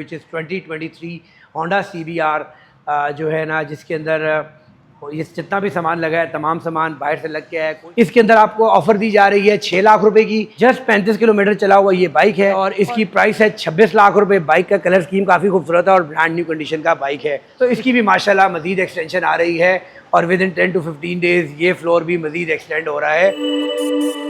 Which is 2023 Honda CBR जो है ना, जिसके अंदर ये जितना भी सामान लगा है तमाम सामान बाहर से लग के आया है। इसके अंदर आपको ऑफर दी जा रही है 6 लाख रुपए की। जस्ट 35 किलोमीटर चला हुआ ये बाइक है और इसकी प्राइस है 26 लाख रुपए। बाइक का कलर स्कीम काफ़ी खूबसूरत है और ब्रांड न्यू कंडीशन का बाइक है। तो इसकी भी माशाल्लाह मजीद एक्सटेंशन आ रही है और विद इन 10 to 15 डेज ये फ्लोर भी मजीद एक्सटेंड हो रहा है।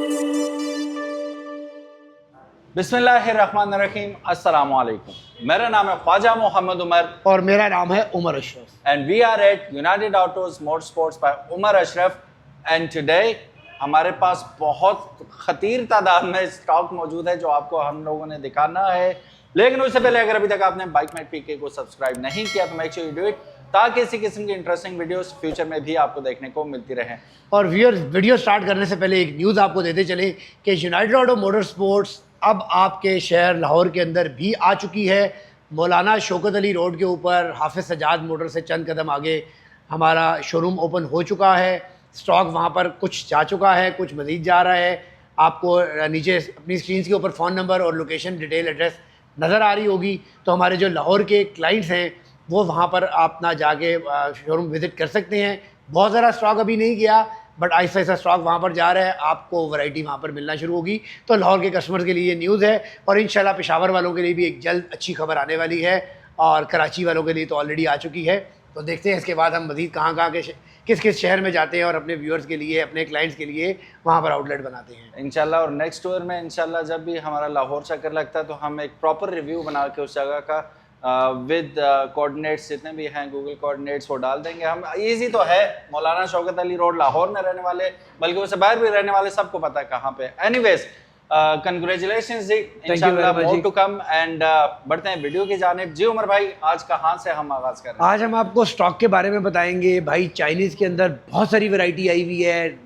बिस्मिल्लाहिर्रहमानिर्रहीम, अस्सलाम वालेकुम। मेरा नाम है ख्वाजा मोहम्मद उमर और मेरा नाम है Umar Ashraf and we are at United Autos Motorsports by Umar Ashraf. And today हमारे पास बहुत खतीर तादाद में स्टॉक मौजूद है जो आपको हम लोगों ने दिखाना है। लेकिन उससे पहले अगर अभी तक आपने बाइक मेट पीके को सब्सक्राइब नहीं किया तो make sure you do it, ताकि इसी किस्म की इंटरेस्टिंग वीडियोस फ्यूचर में भी आपको देखने को मिलती रहें। और व्यूअर्स, वीडियो स्टार्ट करने से पहले एक न्यूज़ आपको देते चले कि यूनाइटेड ऑटो मोटर स्पोर्ट्स अब आपके शहर लाहौर के अंदर भी आ चुकी है। मौलाना शौकत अली रोड के ऊपर हाफिज़ सजाद मोटर से चंद कदम आगे हमारा शोरूम ओपन हो चुका है। स्टॉक वहाँ पर कुछ जा चुका है, कुछ मज़ीद जा रहा है। आपको नीचे अपनी स्क्रीन के ऊपर फ़ोन नंबर और लोकेशन डिटेल एड्रेस नज़र आ रही होगी। तो हमारे जो लाहौर के क्लाइंट्स हैं वो वहाँ पर आप ना जाके शोरूम विज़िट कर सकते हैं। बहुत ज़्यादा स्टॉक अभी नहीं गया, बट आहिस्ता आहिस्ता स्टॉक वहाँ पर जा रहा है। आपको वैरायटी वहाँ पर मिलना शुरू होगी। तो लाहौर के कस्टमर्स के लिए ये न्यूज़ है और इंशाल्लाह पेशावर वालों के लिए भी एक जल्द अच्छी खबर आने वाली है और कराची वालों के लिए तो ऑलरेडी आ चुकी है। तो देखते हैं इसके बाद हम मज़ीद कहाँ कहाँ के किस किस शहर में जाते हैं और अपने व्यूअर्स के लिए, अपने क्लाइंट्स के लिए वहाँ पर आउटलेट बनाते हैं इंशाल्लाह। और नेक्स्ट टूर में इंशाल्लाह जब भी हमारा लाहौर चक्कर लगता है तो हम एक प्रॉपर रिव्यू बना के उस जगह का विद कोऑर्डिनेट्स जितने भी हैं, गूगल कोऑर्डिनेट्स वो डाल देंगे हम। इजी तो है, मौलाना शौकत अली रोड लाहौर में रहने वाले, बल्कि उससे बाहर भी रहने वाले सबको पता है कहाँ पे। एनीवेज, कंग्रेचुलेशंस जी, इंशाल्लाह मोर टू कम। एंड बढ़ते हैं वीडियो की जानिब। जी उमर भाई, आज कहाँ से हम आगाज़ कर रहे हैं? आज हम आपको स्टॉक के बारे में बताएंगे। भाई चाइनीज़ के अंदर बहुत सारी वैरायटी आई हुई है,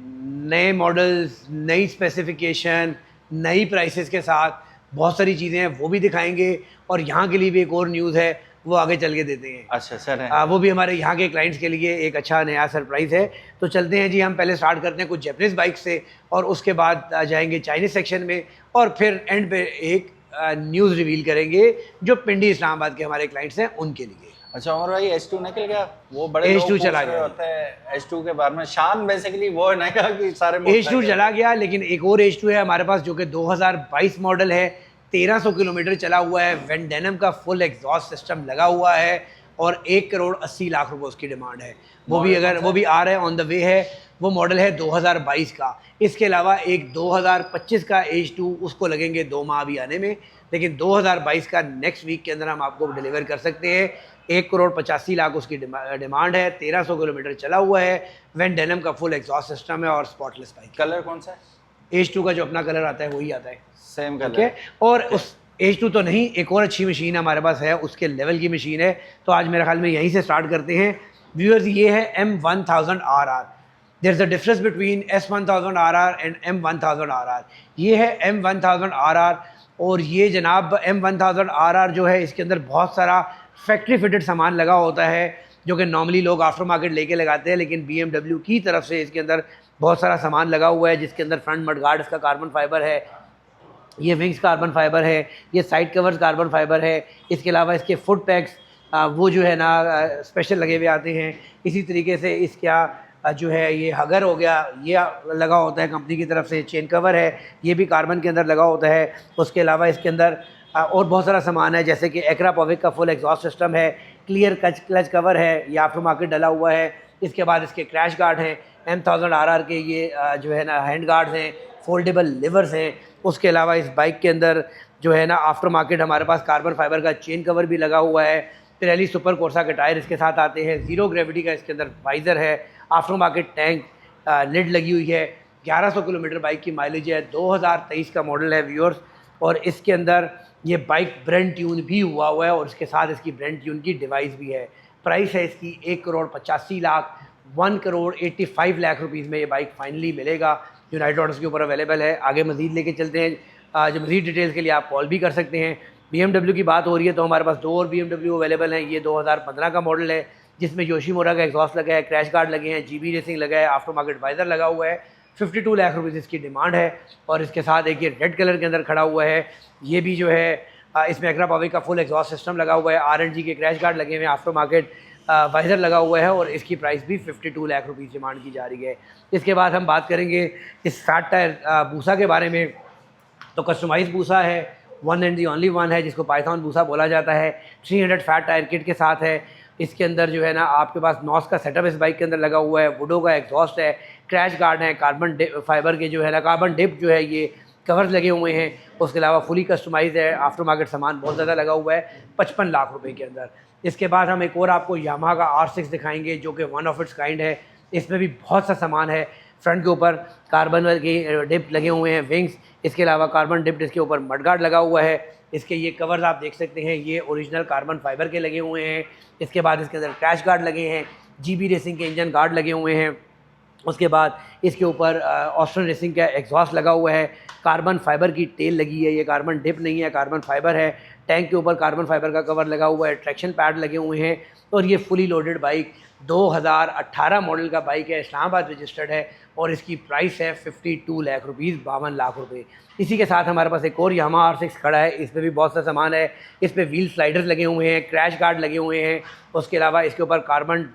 नए मॉडल्स, नई स्पेसिफिकेशन, नई प्राइसेस के साथ बहुत सारी चीज़ें हैं, वो भी दिखाएंगे। और यहाँ के लिए भी एक और न्यूज़ है, वो आगे चल के देते हैं। अच्छा सर, वो भी हमारे यहाँ के क्लाइंट्स के लिए एक अच्छा नया सरप्राइज़ है। तो चलते हैं जी, हम पहले स्टार्ट करते हैं कुछ जैपनीज़ बाइक से और उसके बाद जाएंगे चाइनीज़ सेक्शन में और फिर एंड पे एक न्यूज़ रिवील करेंगे जो पिंडी इस्लामाबाद के हमारे क्लाइंट्स हैं उनके लिए। अच्छा उमर भाई, H2 निकल गया? वो बड़े H2 चला गया होता है H2 के बारे में शान, बेसिकली वो है ना कि सारे H2 चला गया, लेकिन एक और H2 है हमारे पास जो कि 2022 मॉडल है। 1300 किलोमीटर चला हुआ है। वेंडेनम का फुल एग्जॉस्ट सिस्टम लगा हुआ है और 1 करोड़ 80 लाख रुपए उसकी डिमांड है। वो भी आ रहा है, ऑन द वे है। वो मॉडल है 2022 का। इसके अलावा एक 2025 का H2, उसको लगेंगे 2 माह अभी आने में, लेकिन 2022 का नेक्स्ट वीक के अंदर हम आपको डिलीवर कर सकते हैं। 1 करोड़ 85 लाख उसकी डिमांड है। 1300 किलोमीटर चला हुआ है। वेंडेनम का फुल एग्जॉस्ट सिस्टम है और स्पॉटलेस बाइक। कलर कौन सा है? H2 का जो अपना कलर आता है वही आता है, सेम कलर। ओके। और उस H2 तो नहीं, एक और अच्छी मशीन हमारे पास है, उसके लेवल की मशीन है। तो आज मेरे ख्याल में यहीं से स्टार्ट करते हैं। व्यूअर्स, ये है M1000RR। There is a difference between S1000RR and M1000RR। ये है M1000RR और ये जनाब M1000RR जो है, इसके अंदर बहुत सारा फैक्ट्री फिटेड सामान लगा होता है जो कि नॉर्मली लोग आफ्टर मार्केट लेके लगाते हैं, लेकिन BMW की तरफ से इसके अंदर बहुत सारा सामान लगा हुआ है, जिसके अंदर फ्रंट मडगार्ड इसका कार्बन फाइबर है, ये विंग्स कार्बन फाइबर है, ये साइड कवर्स कार्बन फाइबर है। इसके अलावा इसके फुट पैक्स वो जो है ना स्पेशल लगे हुए आते हैं। इसी तरीके से इसका जो है ये हगर हो गया, ये लगा होता है कंपनी की तरफ से। चेन कवर है, ये भी कार्बन के अंदर लगा होता है। उसके अलावा इसके अंदर और बहुत सारा सामान है, जैसे कि एक्रा पॉविक का फुल एग्जॉस्ट सिस्टम है, क्लियर क्लच कवर है, ये आफ्टर मार्केट डला हुआ है। इसके बाद इसके क्रैश गार्ड हैं, M1000RR के ये जो है ना हैंड गार्ड्स हैं, फोल्डेबल लिवर्स हैं। उसके अलावा इस बाइक के अंदर जो है ना आफ्टर मार्केट हमारे पास कार्बन फाइबर का चेन कवर भी लगा हुआ है। पिरेली सुपर कोर्सा के टायर इसके साथ आते हैं। ज़ीरो ग्रेविटी का इसके अंदर वाइज़र है। आफ्टर मार्केट टैंक लिड लगी हुई है। 1100 किलोमीटर बाइक की माइलेज है। 2023 का मॉडल है व्यूअर्स। और इसके अंदर ये बाइक ब्रांड ट्यून भी हुआ है और इसके साथ इसकी ब्रांड ट्यून की डिवाइस भी है। प्राइस है इसकी 1 करोड़ 85 लाख, 1 करोड़ 85 लाख रुपीज़ में ये बाइक फाइनली मिलेगा। यूनाइटेड ऑटोज़ के ऊपर अवेलेबल है। आगे मज़ीद लेके चलते हैं। जो मज़ीद डिटेल्स के लिए आप कॉल भी कर सकते हैं। BMW की बात हो रही है तो हमारे पास 2 और BMW अवेलेबल हैं। ये 2015 का मॉडल है, जिसमें योशीमुरा का एग्जॉस्ट लगा है, क्रैश गार्ड लगे हैं, GB रेसिंग लगा है, आफ्टर मार्केट वाइज़र लगा हुआ है। 52 लाख रुपीज़ इसकी डिमांड है। और इसके साथ एक ये रेड कलर के अंदर खड़ा हुआ है, ये भी जो है इसमें एग्रा पावी का फुल एग्जॉस्ट सिस्टम लगा हुआ है, RNG के क्रैश गार्ड लगे हुए हैं, आफ्टर मार्केट वाइज़र लगा हुआ है और इसकी प्राइस भी 52 लाख रुपीज़ डिमांड की जा रही है। इसके बाद हम बात करेंगे इस फैट टायर भूसा के बारे में। तो कस्टमाइज भूसा है, one and the only one है, जिसको पाइथन भूसा बोला जाता है। 300 फैट टायर किट के साथ है। इसके अंदर जो है ना आपके पास नॉस का सेटअप इस बाइक के अंदर लगा हुआ है, वुडो का एग्जॉस्ट है, क्रैश गार्ड है, कार्बन फाइबर के जो है ना कार्बन डिप जो है ये कवर्स लगे हुए हैं। उसके अलावा फुली कस्टमाइज है, आफ्टर मार्केट सामान बहुत ज़्यादा लगा हुआ है 55 लाख रुपए के अंदर। इसके बाद हम एक और आपको यामाहा का R6 दिखाएंगे जो कि वन ऑफ इट्स काइंड है। इसमें भी बहुत सा सामान है। फ्रंट के ऊपर कार्बन के डिप लगे हुए हैं, विंग्स, इसके अलावा कार्बन डिप इसके ऊपर मडगार्ड लगा हुआ है। इसके ये कवर्स आप देख सकते हैं, ये ओरिजिनल कार्बन फाइबर के लगे हुए हैं। इसके बाद इसके अंदर क्रैश गार्ड लगे हैं, GB रेसिंग के इंजन गार्ड लगे हुए हैं। उसके बाद इसके ऊपर ऑस्ट्रन रेसिंग का एग्जॉस्ट लगा हुआ है, कार्बन फाइबर की टेल लगी है, ये कार्बन डिप नहीं है, कार्बन फाइबर है। टैंक के ऊपर कार्बन फाइबर का कवर लगा हुआ है, ट्रैक्शन पैड लगे हुए हैं। और ये फुली लोडेड बाइक 2018 मॉडल का बाइक है, इस्लामाबाद रजिस्टर्ड है और इसकी प्राइस है 52 लाख रुपीज़, 52 लाख रुपए। इसी के साथ हमारे पास एक और यामाहा R6 खड़ा है। इसमें भी बहुत सा सामान है। इस पर व्हील स्लाइडर्स लगे हुए हैं, क्रैश गार्ड लगे हुए हैं। उसके अलावा इसके ऊपर कार्बन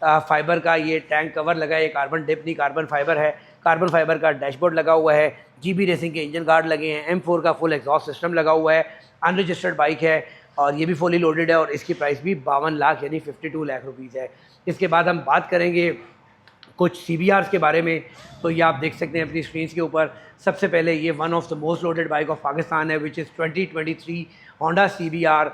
फाइबर का ये टैंक कवर लगा है, कार्बन डिप नहीं कार्बन फाइबर है। कार्बन फाइबर का डैशबोर्ड लगा हुआ है, GB रेसिंग के इंजन गार्ड लगे हैं, M4 का फुल एग्जॉस्ट सिस्टम लगा हुआ है। अनरजिस्टर्ड बाइक है और ये भी फुली लोडेड है और इसकी प्राइस भी 52 लाख यानी 52 लाख रुपीज़ है। इसके बाद हम बात करेंगे कुछ CBRs के बारे में। तो ये आप देख सकते हैं अपनी स्क्रीन के ऊपर। सबसे पहले ये one of the most loaded bike of Pakistan है, विच इज़ 2023 होंडा CBR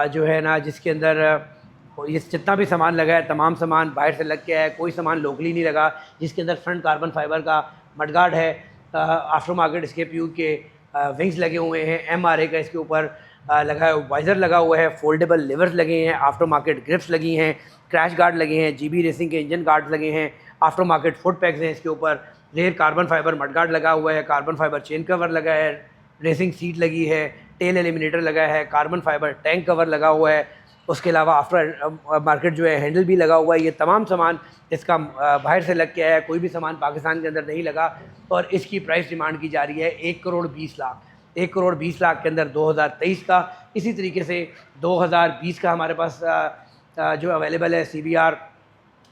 जो है ना, जिसके अंदर ये जितना भी सामान लगा है तमाम सामान बाहर से लग के है, कोई सामान लोकली नहीं लगा। जिसके अंदर फ्रंट कार्बन फाइबर का मडगार्ड है, आफ्टर मार्केट इसके प्यू के विंग्स लगे हुए हैं, MRA का इसके ऊपर लगा है, वाइज़र लगा हुआ है, फोल्डेबल लिवर्स लगे हैं, आफ्टर मार्केट ग्रिप्स लगी हैं, क्रैश गार्ड लगे हैं, GB रेसिंग के इंजन गार्ड लगे हैं, आफ्टर मार्केट फुट पैक्स हैं इसके ऊपर, रेयर कार्बन फाइबर मडगार्ड लगा हुआ है, कार्बन फाइबर चेन कवर लगा है, रेसिंग सीट लगी है, टेल एलिमिनेटर लगा है, कार्बन फाइबर टैंक कवर लगा हुआ है। उसके अलावा आफ्टर मार्केट जो है हैंडल भी लगा हुआ है। ये तमाम सामान इसका बाहर से लग के आया है, कोई भी सामान पाकिस्तान के अंदर नहीं लगा। और इसकी प्राइस डिमांड की जा रही है 1 करोड़ 20 लाख। 1 करोड़ 20 लाख के अंदर 2023 का, इसी तरीके से 2020 का हमारे पास जो अवेलेबल है CBR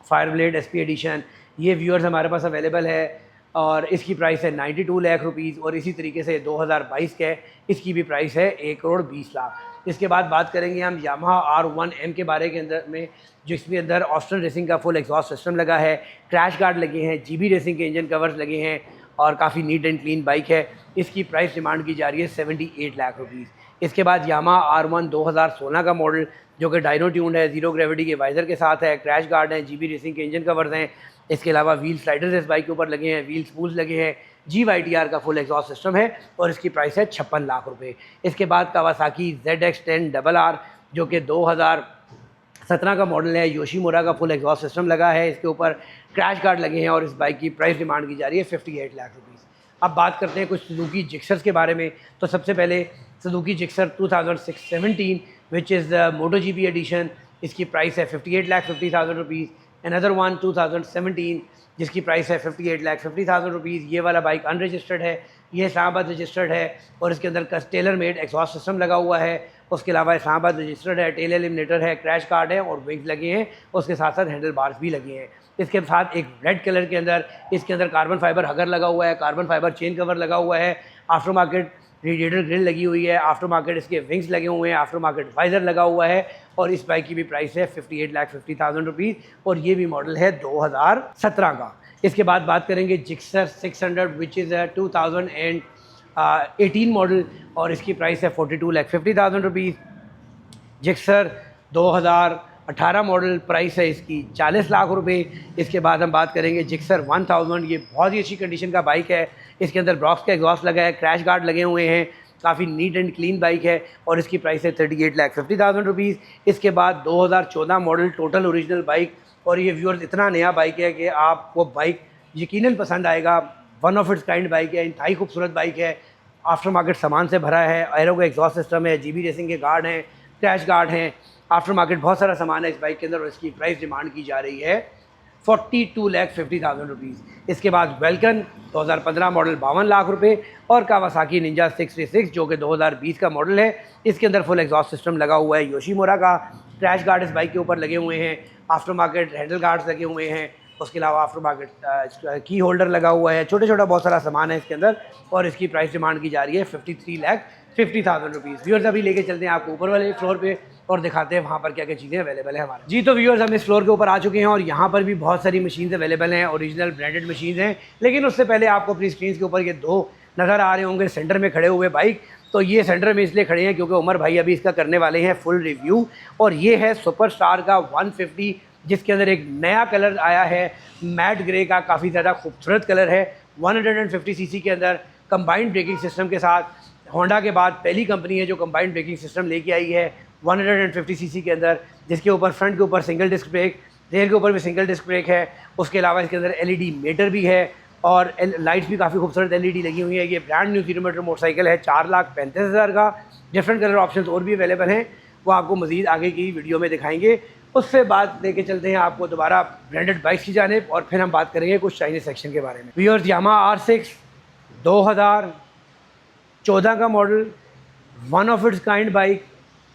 फायरब्लेड SP एडिशन, ये व्यूअर्स हमारे पास अवेलेबल है और इसकी प्राइस है 92 लाख रुपीज़। और इसी तरीके से 2022 के इसकी भी प्राइस है 1 करोड़ 20 लाख। इसके बाद बात करेंगे हम यामाहा R1M के बारे के अंदर में, जिसके अंदर ऑस्ट्रन रेसिंग का फुल एग्जॉस्ट सिस्टम लगा है, क्रैश गार्ड लगे हैं, GB रेसिंग के इंजन कवर्स लगे हैं और काफ़ी नीट एंड क्लीन बाइक है। इसकी प्राइस डिमांड की जा रही है 78 लाख रुपीज़। इसके बाद यामाहा R1 2016 का मॉडल जो कि डायनो ट्यून्ड है, जीरो ग्रेविटी के वाइज़र के साथ है, क्रैश गार्ड है, GB रेसिंग के इंजन कवर्स हैं। इसके अलावा व्हील स्लाइडर्स इस बाइक के ऊपर लगे हैं, व्हील स्पूल्स लगे हैं, GYTR का फुल एग्जॉस्ट सिस्टम है और इसकी प्राइस है 56 लाख रुपए। इसके बाद कावासाकी ZX10RR जो कि 2017 का मॉडल है, योशीमुरा का फुल एग्जॉस्ट सिस्टम लगा है, इसके ऊपर क्रैश गार्ड लगे हैं और इस बाइक की प्राइस डिमांड की जा रही है 58 लाख रुपीज़। अब बात करते हैं कुछ सुजुकी जिक्सर्स के बारे में। तो सबसे पहले Suzuki Gixxer 2017 which is MotoGP edition, इसकी प्राइस है 58,50,000 रुपीज़। अनदर वन 2017 जिसकी प्राइस है 58,50,000 रुपीज़। ये वाला बाइक अनरजिस्टर्ड है, ये इस्लामाबाद रजिस्टर्ड है और इसके अंदर टेलर मेड एग्जॉस्ट सिस्टम लगा हुआ है। उसके अलावा इस्लामाबाद रजिस्टर्ड है, टेल एलिमिनेटर है, क्रैश कार्ड है और विंग्स लगे हैं। उसके साथ साथ हैंडल बार्स भी लगे हैं। इसके साथ एक रेड कलर के अंदर इसके अंदर कार्बन फाइबर हगर लगा हुआ है, कार्बन फाइबर चेन कवर लगा हुआ है, आफ्टर मार्केट रेडिएटर ग्रिल लगी हुई है, आफ्टर मार्केट इसके विंग्स लगे हुए हैं, आफ्टर मार्केट वाइज़र लगा हुआ है और इस बाइक की भी प्राइस है 58,50,000 रुपीज़ और ये भी मॉडल है 2017 का। इसके बाद बात करेंगे जिक्सर 600 विच इज़ 2018 मॉडल और इसकी प्राइस है 42,50,000 रुपीज़। जिक्सर 2018 मॉडल, प्राइस है इसकी 40 लाख रुपए। इसके बाद हम बात करेंगे जिक्सर 1000, ये बहुत ही अच्छी कंडीशन का बाइक है। इसके अंदर ब्रॉक्स का एग्जॉस्ट लगा है, क्रैश गार्ड लगे हुए हैं, काफ़ी नीट एंड क्लीन बाइक है और इसकी प्राइस है 38,50,000 रुपीज़। इसके बाद 2014 मॉडल टोटल ओरिजिनल बाइक और ये व्यूअर्स इतना नया बाइक है कि आपको बाइक यकीनन पसंद आएगा। One of its kind bike है, इंतहाई खूबसूरत बाइक है, आफ्टर मार्केट सामान से भरा है, एरो का एग्जॉस्ट सिस्टम है, GB रेसिंग के गार्ड हैं, क्रैश गार्ड हैं, आफ्टर मार्केट बहुत सारा सामान है इस बाइक के अंदर और इसकी प्राइस डिमांड की जा रही है 42,50,000 रुपीज़। इसके बाद वेलकन 2015 मॉडल 52 लाख रुपए और कावासाकी निंजा 636 जो कि 2020 का मॉडल है। इसके अंदर फुल एग्जॉस्ट सिस्टम लगा हुआ है योशीमुरा का। क्रैश गार्ड इस बाइक के ऊपर लगे हुए हैं, आफ्टर मार्केट हैंडल गार्ड्स लगे हुए हैं, उसके अलावा आफ्टर मार्केट की होल्डर लगा हुआ है, छोटे छोटा बहुत सारा सामान है इसके अंदर। और इसकी प्राइस डिमांड की जा रही है 53,50,000 रुपीज़। व्यूअर्स अभी लेके चलते हैं आपको ऊपर वाले फ्लोर पे और दिखाते हैं वहाँ पर क्या क्या चीज़ें अवेलेबल है हमारे। जी तो व्यूअर्स हम इस फ्लोर के ऊपर आ चुके हैं और यहाँ पर भी बहुत सारी मशीन्स अवेलेबल हैं, ओरिजिनल ब्रांडेड मशीन्स हैं। लेकिन उससे पहले आपको अपनी स्क्रीन के ऊपर ये दो नज़र आ रहे होंगे सेंटर में खड़े हुए बाइक। तो ये सेंटर में इसलिए खड़े हैं क्योंकि उमर भाई अभी इसका करने वाले हैं फुल रिव्यू। और ये है सुपर स्टार का 150 जिसके अंदर एक नया कलर आया है मैट ग्रे का, काफ़ी ज़्यादा खूबसूरत कलर है। 150 सीसी के अंदर कंबाइंड ब्रेकिंग सिस्टम के साथ होंडा के बाद पहली कंपनी है जो कंबाइंड ब्रेकिंग सिस्टम लेके आई है 150 सीसी के अंदर, जिसके ऊपर फ्रंट के ऊपर सिंगल डिस्क ब्रेक, रेयर के ऊपर भी सिंगल डिस्क ब्रेक है। उसके अलावा इसके अंदर एलईडी मीटर भी है और लाइट्स भी काफ़ी खूबसूरत एलईडी लगी हुई है। ये ब्रांड न्यू किलोमीटर मोटरसाइकिल है 4,35,000 का। डिफरेंट कलर ऑप्शन और भी अवेलेबल हैं, वो आपको मज़ीद आगे की वीडियो में दिखाएंगे। उससे बात लेके चलते हैं आपको दोबारा ब्रांडेड बाइक्स की जानिब और फिर हम बात करेंगे कुछ चाइनीज सेक्शन के बारे में। व्यूअर्स यामाहा R6 2014 का model, one of its kind bike,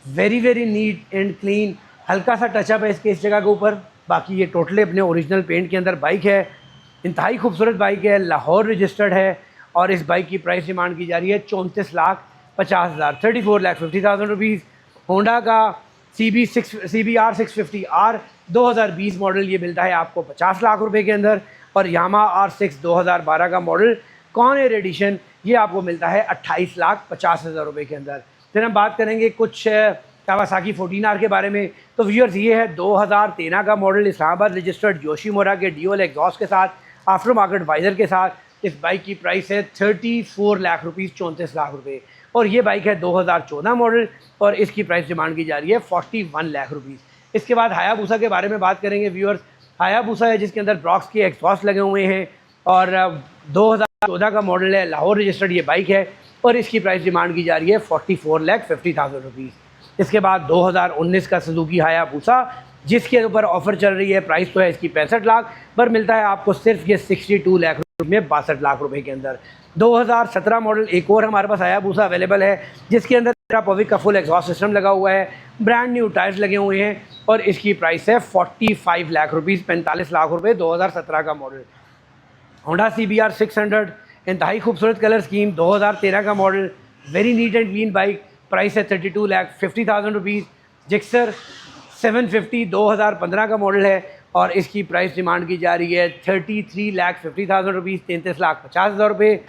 very neat and clean. हल्का सा टचअप है इसके इस जगह के ऊपर, बाकी ये टोटली अपने ओरिजिनल पेंट के अंदर बाइक है। इंतहाई खूबसूरत बाइक है, लाहौर रजिस्टर्ड है और इस बाइक की प्राइस डिमांड की जा रही है 34,50,000 34,50,000 रुपीज़। होंडा का CBR 650R 2020 मॉडल ये मिलता है आपको 50 लाख रुपए के अंदर। और यामाहा R6 2012 का मॉडल कॉर्नर एडिशन ये आपको मिलता है 28,50,000 रुपये के अंदर। फिर हम बात करेंगे कुछ कावासाकी 14R के बारे में। तो व्यूअर्स ये है 2013 का मॉडल, इस्लामाबाद रजिस्टर्ड योशीमुरा के ड्यूअल एग्जॉस्ट के साथ, आफ्टर मार्केट वाइजर के साथ। इस बाइक की प्राइस है 34 लाख रुपीज़, 34 लाख रुपए। और ये बाइक है 2014 मॉडल और इसकी प्राइस डिमांड की जा रही है 41 लाख रुपीज़। इसके बाद हायाबुसा के बारे में बात करेंगे व्यूअर्स। हायाबुसा है जिसके अंदर ब्रॉक्स के एग्जॉस्ट लगे हुए हैं और 2014 का मॉडल है, लाहौर रजिस्टर्ड ये बाइक है और इसकी प्राइस डिमांड की जा रही है 44,50,000 रुपीज़। इसके बाद 2019 का सुजुकी हायाबुसा जिसके ऊपर ऑफर चल रही है, प्राइस तो है इसकी 65 लाख पर मिलता है आपको सिर्फ ये 62 लाख रुपये में 62 लाख रुपए के अंदर। 2017 मॉडल एक और हमारे पास हायाबुसा अवेलेबल है जिसके अंदर पविक का फुल एग्जॉस्ट सिस्टम लगा हुआ है, ब्रांड न्यू टायर्स लगे हुए हैं और इसकी प्राइस है 45 लाख रुपीज़, 45 लाख रुपए। 2017 का मॉडल। होंडा CBR 600 इंतहाई खूबसूरत कलर स्कीम, 2013 का model, very neat and clean bike, price है 32,50,000 रुपीज़। जिक्सर 750 2015 का मॉडल है और इसकी प्राइस डिमांड की जा रही है 33,50,000 रुपीज़, 33,50,000 रुपये।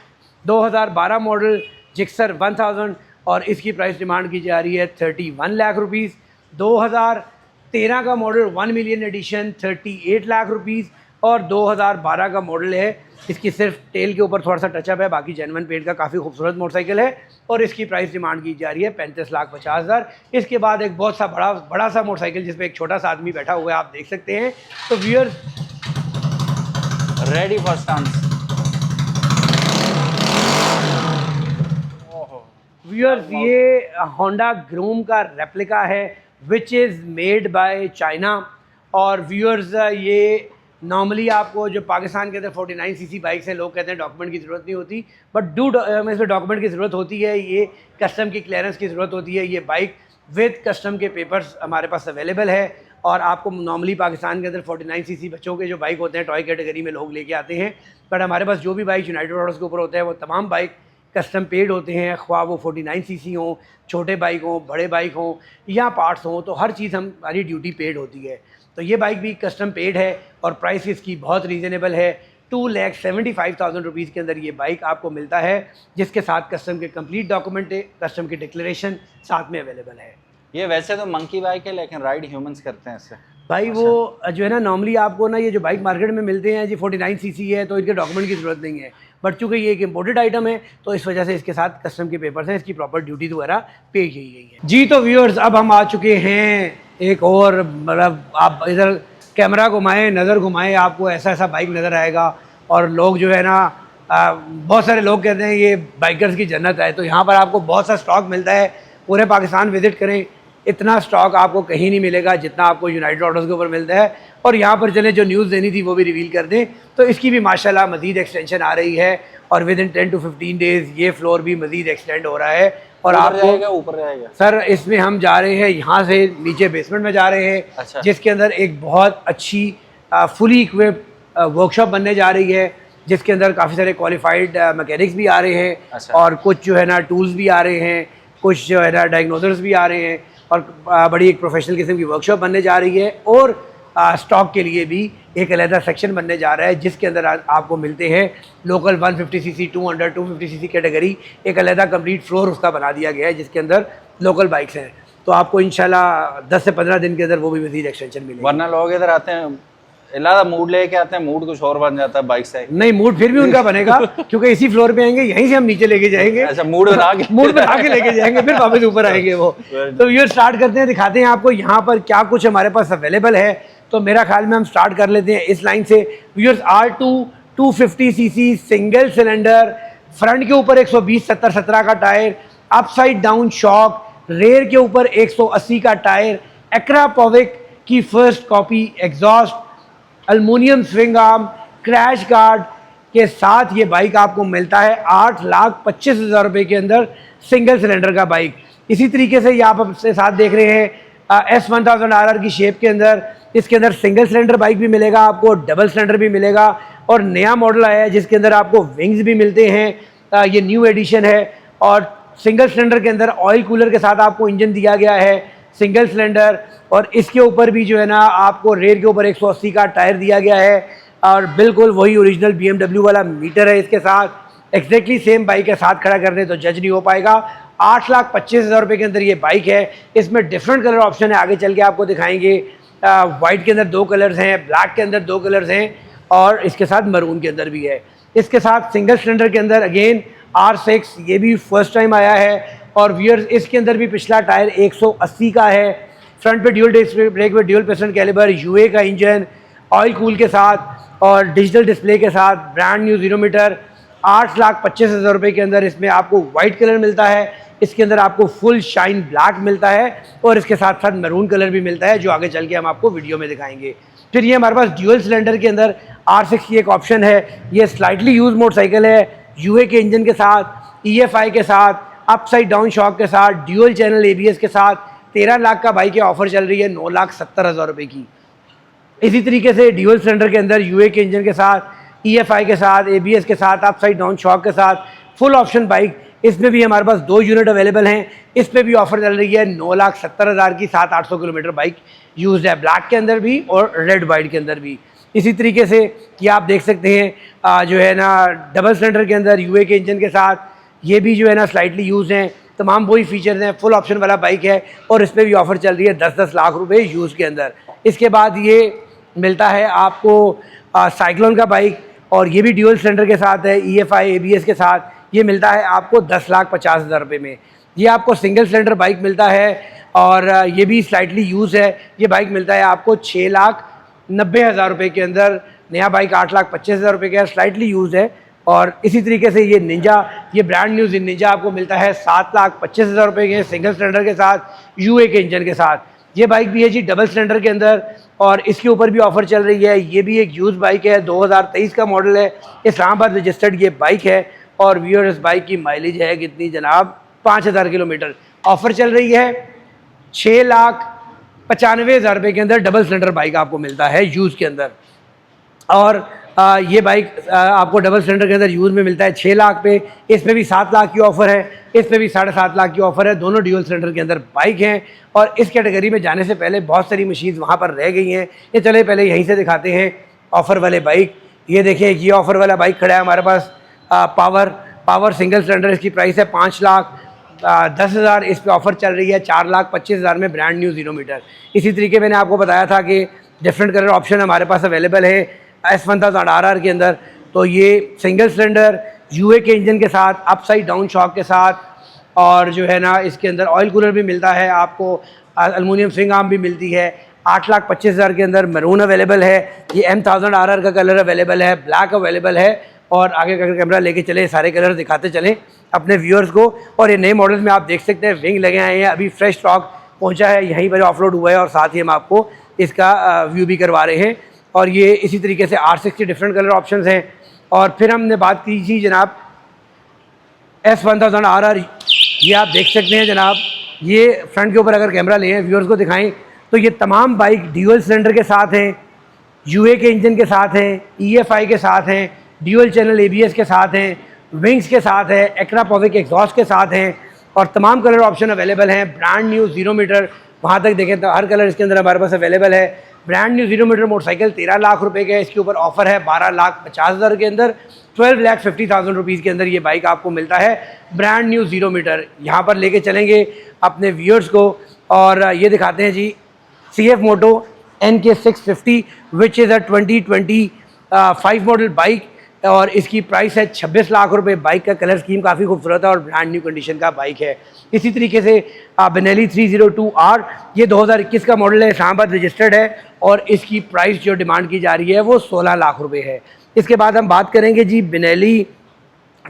2012 मॉडल जिक्सर 1000 और इसकी प्राइस डिमांड की जा रही है 31 लाख रुपीज़। 2013 का model 1 million addition 38 lakh rupees और 2012 का मॉडल है, इसकी सिर्फ टेल के ऊपर थोड़ा सा टचअप है, बाकी जेन्युइन पेंट का काफ़ी खूबसूरत मोटरसाइकिल है और इसकी प्राइस डिमांड की जा रही है 35,50,000। इसके बाद एक बहुत सा बड़ा सा मोटरसाइकिल जिसपे एक छोटा सा आदमी बैठा हुआ है, आप देख सकते हैं। तो viewers ready for stunts. Viewers ये होंडा ग्रूम का रेप्लिका है which is made by China. और व्यूअर्स ये नॉर्मली आपको जो पाकिस्तान के अंदर 49 सीसी बाइक्स हैं, लोग कहते हैं डॉक्यूमेंट की ज़रूरत नहीं होती, बट इसमें डॉक्यूमेंट की ज़रूरत होती है। ये कस्टम की क्लियरेंस की ज़रूरत होती है। ये बाइक विद कस्टम के पेपर्स हमारे पास अवेलेबल है और आपको नॉर्मली पाकिस्तान के अंदर 49 सीसी बच्चों के जो बाइक होते हैं टॉय कैटेगरी में लोग लेके आते हैं, बट हमारे पास जो भी बाइक यूनाइटेड मोटर्स के ऊपर होते हैं वो तमाम बाइक कस्टम पेड होते हैं, ख्वाह वो 49 सीसी हों, छोटे बाइक हों, बड़े बाइक हों या पार्ट्स हों, तो हर चीज़ हमारी ड्यूटी पेड होती है। तो ये बाइक भी कस्टम पेड है और प्राइस इसकी बहुत रीज़नेबल है। 2,75,000 रुपीज़ के अंदर ये बाइक आपको मिलता है जिसके साथ कस्टम के कंप्लीट डॉक्यूमेंट, कस्टम की डिक्लेरेशन साथ में अवेलेबल है। ये वैसे तो मंकी बाइक है लेकिन राइड ह्यूमंस करते हैं इससे भाई। वो जो है ना नॉर्मली आपको ना ये जो बाइक मार्केट में मिलते हैं जी 49 सीसी है तो इनके डॉक्यूमेंट की ज़रूरत नहीं है, बट चूँकि ये एक इम्पोर्टेड आइटम है तो इस वजह से इसके साथ कस्टम के पेपर्स हैं, इसकी प्रॉपर ड्यूटी वगैरह पे की गई है। जी तो व्यूअर्स अब हम आ चुके हैं एक और, मतलब आप इधर कैमरा घुमाएं, नज़र घुमाएं, आपको ऐसा ऐसा बाइक नज़र आएगा और लोग जो है ना बहुत सारे लोग कहते हैं ये बाइकर्स की जन्नत है। तो यहाँ पर आपको बहुत सा स्टॉक मिलता है, पूरे पाकिस्तान विज़िट करें, इतना स्टॉक आपको कहीं नहीं मिलेगा जितना आपको यूनाइटेड ऑटोज़ के ऊपर मिलता है। और यहाँ पर चले जो न्यूज़ देनी थी वो भी रिवील कर दें, तो इसकी भी माशाल्लाह मज़ीद एक्सटेंशन आ रही है और विद इन 10 to 15 डेज़ ये फ्लोर भी मज़ीद एक्सटेंड हो रहा है। और आपको ऊपर रहेगा सर, इसमें हम जा रहे हैं यहाँ से नीचे बेसमेंट में जा रहे हैं। अच्छा। जिसके अंदर एक बहुत अच्छी फुली इक्विप्ड वर्कशॉप बनने जा रही है, जिसके अंदर काफ़ी सारे क्वालिफाइड मैकेनिक्स भी आ रहे हैं। अच्छा। और कुछ जो है ना टूल्स भी आ रहे हैं, कुछ जो है ना डायग्नोजर्स भी आ रहे हैं और बड़ी एक प्रोफेशनल किस्म की वर्कशॉप बनने जा रही है। और स्टॉक के लिए भी एक अलहदा सेक्शन बनने जा रहा है, जिसके अंदर आपको मिलते हैं लोकल 150cc 200 250cc कैटेगरी, एक अलहदा कंप्लीट फ्लोर उसका बना दिया गया है जिसके अंदर लोकल बाइक्स हैं। तो आपको इंशाल्लाह 10 से 15 दिन के अंदर वो भी मज़ीद एक्सटेंशन मिलेगी। वरना लोग इधर आते हैं इलादा मूड लेके आते हैं, मूड कुछ और बन जाता है बाइक से। नहीं, मूड फिर भी उनका बनेगा क्योंकि इसी फ्लोर पे आएंगे, यहीं से हम नीचे लेके जाएंगे। अच्छा, मूड बना के लेके जाएंगे, फिर वापस ऊपर आएंगे वो। तो ये स्टार्ट करते हैं, दिखाते हैं आपको यहाँ पर क्या कुछ हमारे पास अवेलेबल है। तो मेरा ख्याल में हम स्टार्ट कर लेते हैं इस लाइन से। Viewers, R2 250cc single cylinder, front के ऊपर 120/70/17 का tyre, upside down shock, rear के ऊपर 180 का टायर, एक्रा पॉविक की first copy exhaust, aluminium swing arm, crash guard के साथ ये बाइक आपको मिलता है 8,25,000 रुपये के अंदर सिंगल सिलेंडर का बाइक। इसी तरीके से ये आप अपने साथ देख रहे हैं S1000RR की शेप के अंदर, इसके अंदर सिंगल सिलेंडर बाइक भी मिलेगा आपको, डबल सिलेंडर भी मिलेगा और नया मॉडल आया है जिसके अंदर आपको विंग्स भी मिलते हैं। ये न्यू एडिशन है और सिंगल सिलेंडर के अंदर ऑयल कूलर के साथ आपको इंजन दिया गया है सिंगल सिलेंडर। और इसके ऊपर भी जो है ना आपको रेयर के ऊपर 180 का टायर दिया गया है और बिल्कुल वही ओरिजिनल BMW वाला मीटर है इसके साथ। एग्जैक्टली सेम बाइक के साथ खड़ा कर दे तो जज नहीं हो पाएगा। 8,25,000 रुपये के अंदर ये बाइक है। इसमें डिफरेंट कलर ऑप्शन है, आगे चल के आपको दिखाएंगे। वाइट के अंदर 2 कलर्स हैं, ब्लैक के अंदर 2 कलर्स हैं और इसके साथ मरून के अंदर भी है। इसके साथ सिंगल सिलेंडर के अंदर अगेन R6, ये भी फर्स्ट टाइम आया है। और व्यूअर्स, इसके अंदर भी पिछला टायर 180 का है, फ्रंट पे ड्यूल डिस्क ब्रेक में ड्यूल पिस्टन कैलिबर, UA का इंजन, ऑयल कूल के साथ और डिजिटल डिस्प्ले के साथ, ब्रांड न्यू 0 मीटर। 8,25,000 रुपये के अंदर इसमें आपको वाइट कलर मिलता है, इसके अंदर आपको फुल शाइन ब्लैक मिलता है और इसके साथ साथ मैरून कलर भी मिलता है जो आगे चल के हम आपको वीडियो में दिखाएंगे। फिर ये हमारे पास ड्यूअल सिलेंडर के अंदर R6 की एक ऑप्शन है। ये स्लाइटली यूज मोटरसाइकिल है, UA के इंजन के साथ, EFI के साथ, अपसाइड डाउन शॉक के साथ, ड्यूअल चैनल ABS के साथ। 13 लाख का बाइक की ऑफर चल रही है 9,70,000 रुपये की। इसी तरीके से ड्यूअल सिलेंडर के अंदर UA के इंजन के साथ, EFI के साथ, ABS के साथ, अपसाइड डाउन शॉक के साथ, फुल ऑप्शन बाइक। इसमें भी हमारे पास 2 यूनिट अवेलेबल हैं। इस पर भी ऑफर चल रही है 9,70,000 की। 700-800 किलोमीटर बाइक यूज है, ब्लैक के अंदर भी और रेड वाइट के अंदर भी। इसी तरीके से कि आप देख सकते हैं जो है ना डबल सिलेंडर के अंदर UA के इंजन के साथ, ये भी जो है ना स्लाइटली यूज हैं, तमाम वही फीचर्स हैं, फुल ऑप्शन वाला बाइक है और इस पर भी ऑफर चल रही है 10-10 लाख रुपए यूज़ के अंदर। इसके बाद ये मिलता है आपको साइक्लोन का बाइक और ये भी ड्यूअल सिलेंडर के साथ है, EFI ABS के साथ। ये मिलता है आपको 10,50,000 रुपये में। ये आपको सिंगल सिलेंडर बाइक मिलता है और ये भी स्लाइटली यूज़ है। ये बाइक मिलता है आपको 6,90,000 रुपये के अंदर। नया बाइक 8,25,000 रुपये का स्लाइटली यूज़ है। और इसी तरीके से ये निंजा, ये ब्रांड न्यू निंजा आपको मिलता है 7,25,000 रुपये के सिंगल सिलेंडर के साथ, UA के इंजन के साथ। ये बाइक भी है जी डबल सिलेंडर के अंदर और इसके ऊपर भी ऑफर चल रही है। ये भी एक यूज़ बाइक है, 2023 का मॉडल है, इस्लामाबाद रजिस्टर्ड ये बाइक है। और व्यूअर, इस बाइक की माइलेज है कितनी जनाब, 5,000 किलोमीटर। ऑफर चल रही है 6,95,000 रुपये के अंदर डबल सिलेंडर बाइक आपको मिलता है यूज़ के अंदर। और ये बाइक आपको डबल सिलेंडर के अंदर यूज़ में मिलता है 6 लाख पे। इस पर भी 7 लाख की ऑफ़र है, इस पर भी 7.5 लाख की ऑफ़र है। दोनों ड्यूअल सिलेंडर के अंदर बाइक हैं। और इस कैटेगरी में जाने से पहले बहुत सारी मशीन्स वहाँ पर रह गई हैं। ये चले पहले यहीं से दिखाते हैं ऑफ़र वाले बाइक। ये देखें, ये ऑफ़र वाला बाइक खड़ा है हमारे पास, पावर सिंगल सिलेंडर। इसकी प्राइस है 5,10,000। इस पर ऑफ़र चल रही है 4,25,000 में, ब्रांड न्यू 0 मीटर। इसी तरीके मैंने आपको बताया था कि डिफरेंट कलर ऑप्शन हमारे पास अवेलेबल है S1000RR के अंदर। तो ये सिंगल सिलेंडर UA के इंजन के साथ, अपसाइड डाउन शॉक के साथ और जो है ना इसके अंदर ऑयल कूलर भी मिलता है आपको, एल्युमिनियम स्विंग आर्म भी मिलती है। 8,25,000 के अंदर मैरून अवेलेबल है। ये M1000RR का कलर अवेलेबल है, ब्लैक अवेलेबल है। और आगे का कैमरा लेके चले, सारे कलर दिखाते चलें अपने व्यूअर्स को। और ये नए मॉडल्स में आप देख सकते हैं विंग लगे आए हैं, अभी फ्रेश स्टॉक पहुंचा है, यहीं पर ऑफलोड हुआ है और साथ ही हम आपको इसका व्यू भी करवा रहे हैं। और ये इसी तरीके से R6 डिफरेंट कलर ऑप्शंस हैं। और फिर हमने बात की थी जनाब S1000RR, ये आप देख सकते हैं जनाब, ये फ्रंट के ऊपर अगर कैमरा लें व्यूअर्स को दिखाएं तो ये तमाम बाइक ड्यूअल सिलेंडर के साथ हैं, UA के इंजन के साथ हैं, EFI के साथ हैं, ड्यूअल चैनल ABS के साथ हैं, विंग्स के साथ है, एक्रापोविक एग्जॉस्ट के साथ हैं और तमाम कलर ऑप्शन अवेलेबल हैं। ब्रांड न्यू 0 मीटर, वहाँ तक देखें तो हर कलर इसके अंदर हमारे पास अवेलेबल है। Brand new 0 metre motorcycle 13 lakh रुपए का है, इसके ऊपर ऑफर है 12,50,000 के अंदर, 12,50,000 रुपीज़ के अंदर ये बाइक आपको मिलता है। ब्रांड न्यू 0 मीटर यहाँ पर लेके चलेंगे अपने व्यूअर्स को और ये दिखाते हैं जी CF Moto NK 650 which is a 2025 model bike और इसकी प्राइस है 26 लाख रुपए। बाइक का कलर स्कीम काफ़ी खूबसूरत है और ब्रांड न्यू कंडीशन का बाइक है। इसी तरीके से बेनेली 302R, ये 2021 का मॉडल है, इस्लामाबाद रजिस्टर्ड है और इसकी प्राइस जो डिमांड की जा रही है वो 16 लाख रुपए है। इसके बाद हम बात करेंगे जी बेनेली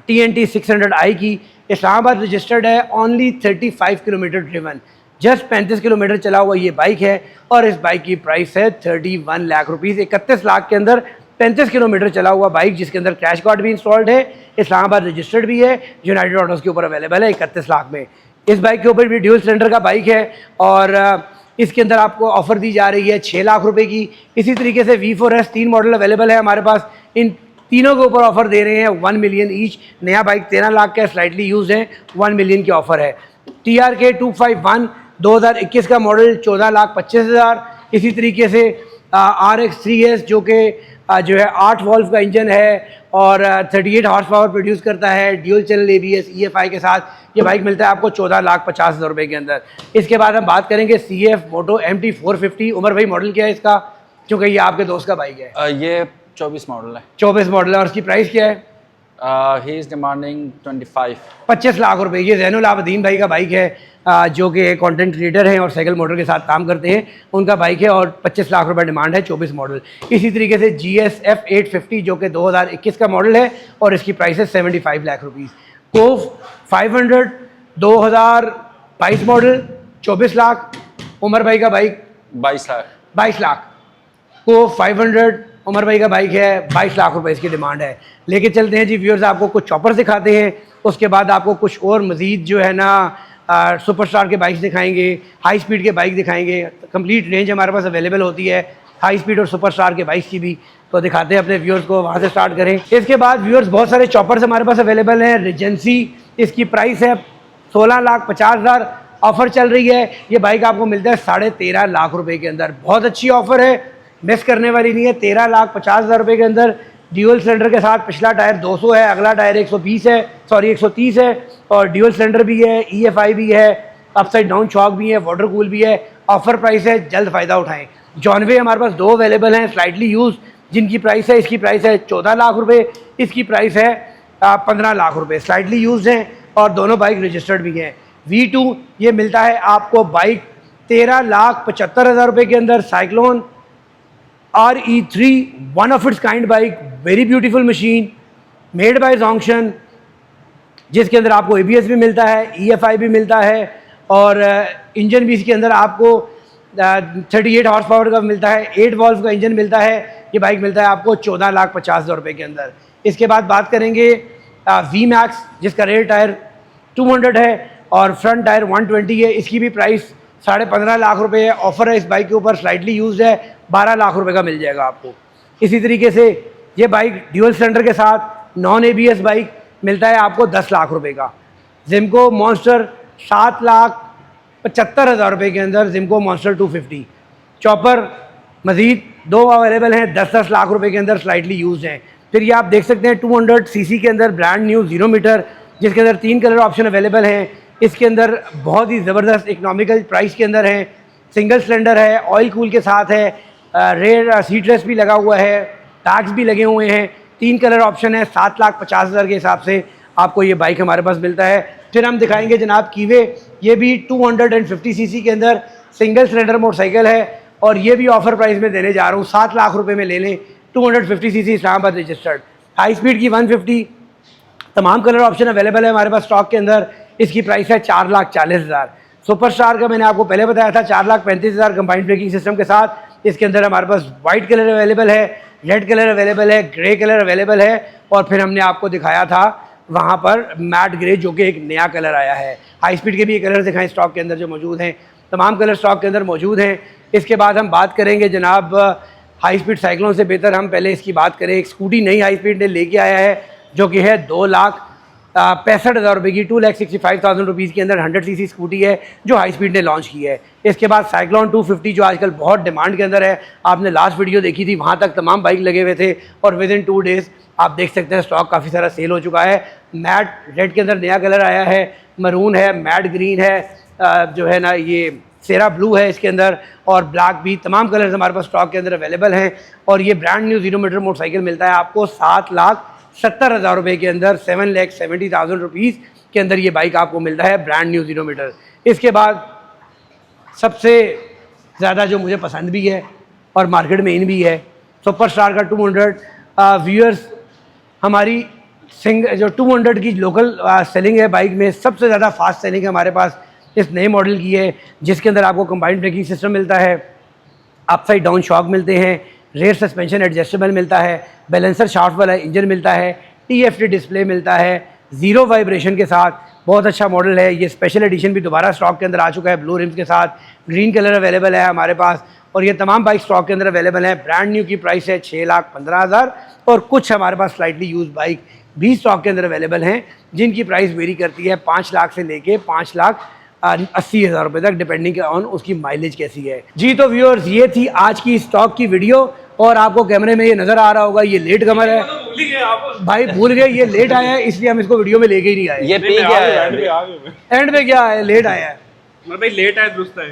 TNT 600i की, इस्लामाबाद रजिस्टर्ड है, only 35 kilometre driven, just 35 kilometre चला हुआ ये बाइक है और इस बाइक की प्राइस है 31 लाख रुपीज़। 31 लाख के अंदर 35 किलोमीटर चला हुआ बाइक जिसके अंदर क्रैश गार्ड भी इंस्टॉल्ड है, इस्लामाबाद रजिस्टर्ड भी है, यूनाइटेड ऑटोज़ के ऊपर अवेलेबल है 31 लाख में। इस बाइक के ऊपर भी ड्यूल सिलेंडर का बाइक है और इसके अंदर आपको ऑफ़र दी जा रही है 6 लाख रुपए की। इसी तरीके से V4S 3 मॉडल अवेलेबल है हमारे पास, इन तीनों के ऊपर ऑफ़र दे रहे हैं 1 मिलियन ईच। नया बाइक 13 लाख का स्लाइटली यूज है, 1 मिलियन की ऑफ़र है। TRK 251 2021 का मॉडल 14,25,000। इसी तरीके से RX 3S जो है 8 वॉल्व का इंजन है और 38 हॉर्स पावर प्रोड्यूस करता है, ड्यूल चैनल ABS EFI के साथ ये बाइक मिलता है आपको 14,50,000 रुपये के अंदर। इसके बाद हम बात करेंगे CF मोटो MT 450। उमर भाई मॉडल क्या है इसका, क्योंकि ये आपके दोस्त का बाइक है? ये 24 मॉडल है। 24 मॉडल है और इसकी प्राइस क्या है? ही इज़ डिमांडिंग 25 लाख रुपए। ये ज़ैनुल आबदीन भाई का बाइक है जो कि कंटेंट क्रिएटर हैं और साइकिल मोटर के साथ काम करते हैं, उनका बाइक है और 25 लाख रुपए डिमांड है, 24 मॉडल। इसी तरीके से GSF 850 जो कि 2021 का मॉडल है और इसकी प्राइस है 75 lakh rupees. Kove 500 2022 model 24 lakh. Umar भाई का बाइक 22 लाख। कोव 500 उमर भाई का बाइक है, 22 लाख रुपए इसकी डिमांड है। लेके चलते हैं जी व्यूअर्स, आपको कुछ चॉपर दिखाते हैं, उसके बाद आपको कुछ और मज़ीद जो है ना सुपरस्टार के बाइक्स दिखाएंगे, हाई स्पीड के बाइक दिखाएंगे। कंप्लीट रेंज हमारे पास अवेलेबल होती है हाई स्पीड और सुपरस्टार के बाइक्स की भी, तो दिखाते हैं अपने व्यूअर्स को, वहाँ से स्टार्ट करें। इसके बाद व्यूअर्स बहुत सारे चॉपर्स हमारे पास अवेलेबल हैं। रिजेंसी, इसकी प्राइस है 16,50,000, ऑफ़र चल रही है। ये बाइक आपको मिलता है 13.5 लाख रुपए के अंदर, बहुत अच्छी ऑफ़र है, मिस करने वाली नहीं है। 13,50,000 रुपये के अंदर ड्यूअल सिलेंडर के साथ, पिछला टायर 200 है, अगला टायर 120 है, सॉरी 130 है और ड्यूअल सिलेंडर भी है, EFI भी है, अपसाइड डाउन शॉक भी है, वाटर कूल भी है। ऑफर प्राइस है, जल्द फ़ायदा उठाएं। जॉनवे हमारे पास 2 अवेलेबल हैं स्लाइटली यूज, जिनकी प्राइस है, इसकी प्राइस है 14 लाख रुपये, इसकी प्राइस है 15 लाख रुपये। स्लाइटली यूज हैं और दोनों बाइक रजिस्टर्ड भी हैं। V2 ये मिलता है आपको बाइक 13,75,000 रुपये के अंदर। Cyclone RE3 one of its kind bike, very beautiful machine, made by junction, जिसके अंदर आपको ABS भी मिलता है, EFI भी मिलता है और इंजन भी इसके अंदर आपको 38 हॉर्स पावर का मिलता है, 8 वॉल्व का इंजन मिलता है। ये बाइक मिलता है आपको 14,50,000 रुपये के अंदर। इसके बाद बात करेंगे VMAX, जिसका रेयर टायर 200 है और फ्रंट टायर 120 है। इसकी भी प्राइस 15.5 लाख रुपये है। ऑफर है इस बाइक के ऊपर, स्लाइटली यूज है, 12 लाख रुपए का मिल जाएगा आपको। इसी तरीके से ये बाइक ड्यूअल सिलेंडर के साथ नॉन ABS बाइक मिलता है आपको 10 लाख रुपए का। जिमको मॉन्स्टर 7,75,000 रुपये के अंदर, जिमको मॉन्स्टर 250। चॉपर मजीद 2 अवेलेबल हैं 10-10 लाख रुपए के अंदर, स्लाइटली यूज हैं। फिर ये आप देख सकते हैं 200 cc के अंदर ब्रांड न्यू 0 मीटर, जिसके अंदर 3 कलर ऑप्शन अवेलेबल हैं। इसके अंदर बहुत ही ज़बरदस्त इकनॉमिकल प्राइस के अंदर है, सिंगल सिलेंडर है, ऑयल कूल के साथ है, रेयर सीट रेस्ट भी लगा हुआ है, टैग्स भी लगे हुए हैं, 3 कलर ऑप्शन है। 7,50,000 के हिसाब से आपको ये बाइक हमारे पास मिलता है। फिर हम दिखाएंगे जनाब कीवे, ये भी 250 cc के अंदर सिंगल सिलेंडर मोटरसाइकिल है और ये भी ऑफर प्राइस में देने जा रहा हूँ, 7 लाख रुपए में ले लें। 250 cc Islamabad registered, high speed की 150, तमाम कलर ऑप्शन अवेलेबल है हमारे पास स्टॉक के अंदर। इसकी प्राइस है 4,40,000। सुपरस्टार का मैंने आपको पहले बताया था 4,35,000 कंबाइंड ब्रेकिंग सिस्टम के साथ। इसके अंदर हमारे पास वाइट कलर अवेलेबल है, रेड कलर अवेलेबल है, ग्रे कलर अवेलेबल है, और फिर हमने आपको दिखाया था वहाँ पर मैट ग्रे जो कि एक नया कलर आया है। हाई स्पीड के भी ये कलर दिखाएं स्टॉक के अंदर जो मौजूद हैं, तमाम कलर स्टॉक के अंदर मौजूद हैं। इसके बाद हम बात करेंगे जनाब हाई स्पीड साइक्लोन से बेहतर हम पहले इसकी बात करें। एक स्कूटी नई हाई स्पीड ने लेके आया है जो कि है 2,65,000 रुपये की, 2,65,000 रुपीज़ के अंदर 100 सीसी स्कूटी है जो हाई स्पीड ने लॉन्च की है। इसके बाद साइक्लोन 250 जो आजकल बहुत डिमांड के अंदर है, आपने लास्ट वीडियो देखी थी, वहाँ तक तमाम बाइक लगे हुए थे और विद इन 2 डेज़ आप देख सकते हैं स्टॉक काफ़ी सारा सेल हो चुका है। मैट रेड के अंदर नया कलर आया है, मरून है, मैट ग्रीन है, जो है ना ये सेरा ब्लू है इसके अंदर, और ब्लैक भी, तमाम कलर्स हमारे पास स्टॉक के अंदर अवेलेबल हैं। और ये ब्रांड न्यू 0 मीटर मोटरसाइकिल मिलता है आपको 7,70,000 रुपये के अंदर, 7,70,000 रुपीज़ के अंदर ये बाइक आपको मिलता है ब्रांड न्यू 0 मीटर। इसके बाद सबसे ज़्यादा जो मुझे पसंद भी है और मार्केट में इन भी है, सुपरस्टार का 200 व्यूअर्स हमारी जो 200 की लोकल सेलिंग है बाइक में, सबसे ज़्यादा फास्ट सेलिंग है हमारे पास इस नए मॉडल की है, जिसके अंदर आपको कंबाइंड ब्रेकिंग सिस्टम मिलता है, अपसाइड डाउन शॉक मिलते हैं, रेयर सस्पेंशन एडजस्टेबल मिलता है, बैलेंसर शाफ्ट वाला इंजन मिलता है, TFT डिस्प्ले मिलता है, ज़ीरो वाइब्रेशन के साथ। बहुत अच्छा मॉडल है ये। स्पेशल एडिशन भी दोबारा स्टॉक के अंदर आ चुका है ब्लू रिम्स के साथ, ग्रीन कलर अवेलेबल है हमारे पास, और ये तमाम बाइक स्टॉक के अंदर अवेलेबल है। ब्रांड न्यू की प्राइस है 6,15,000, और कुछ हमारे पास स्लाइटली यूज बाइक भी स्टॉक के अंदर अवेलेबल हैं जिनकी प्राइस वेरी करती है 5 लाख से लेके 5,80,000 रुपये तक, डिपेंडिंग ऑन उसकी माइलेज कैसी है। जी तो व्यूअर्स, ये थी आज की स्टॉक की वीडियो, और आपको कैमरे में ये नज़र आ रहा होगा ये लेट कमर है भाई, भूल गए ये लेट आया है, इसलिए हम इसको वीडियो में लेके ही नहीं आए। ये पी गया है एंड में क्या है, लेट आया है, मतलब भाई लेट आया दुरुस्त है,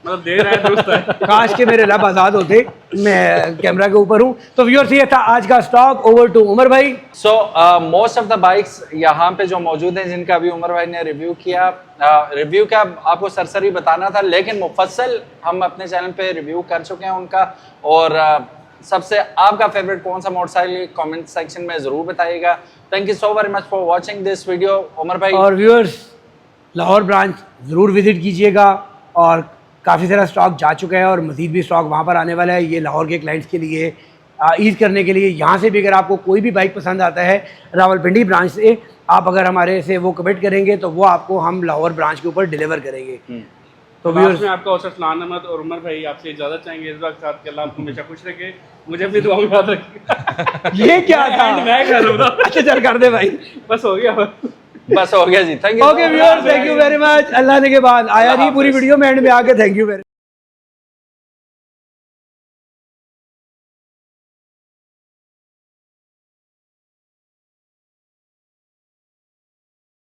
मतलब देर आया दुरुस्त है। काश के मेरे लब आज़ाद होते, मैं कैमरा के ऊपर हूँ। तो व्यूअर्स, ये था आज का स्टॉक। ओवर टू उमर भाई। So most of the bikes यहाँ पे जो मौजूद हैं जिनका अभी उमर भाई ने रिव्यू किया, रिव्यू का आपको सरसरी बताना था, लेकिन मुफस्सल हम अपने चैनल पे रिव्यू कर चुके हैं उनका। और सबसे आपका फेवरेट कौन सा मोटरसाइकिल कमेंट सेक्शन में ज़रूर बताइएगा। Thank you so very much for watching this video Umar भाई। और व्यूअर्स, लाहौर ब्रांच ज़रूर विजिट कीजिएगा, और काफ़ी सारा स्टॉक जा चुका है और मज़ीद भी स्टॉक वहाँ पर आने वाला है। ये लाहौर के क्लाइंट्स के लिए ईज़ करने के लिए, यहाँ से भी अगर आपको कोई भी बाइक पसंद आता है रावलपिंडी ब्रांच से, आप अगर हमारे से वो कमिट करेंगे तो वो आपको हम लाहौर ब्रांच के ऊपर डिलीवर करेंगे। तो व्यूअर्स, मैं आपका औसत सलाम अहमद और उमर भाई आपसे इजाज़त चाहेंगे इस वक्त साथ, कि अल्लाह आपको हमेशा खुश रखे, मुझे अपनी दुआ में याद रखिएगा। ये क्या था? मैं कर रहा हूँ। अच्छा चल कर दे भाई, बस हो गया, बस हो गया जी। Thank you. Okay viewers, thank you very much. Allah ने के बाद आया नहीं पूरी वीडियो में, एंड में आके थैंक यू वेरी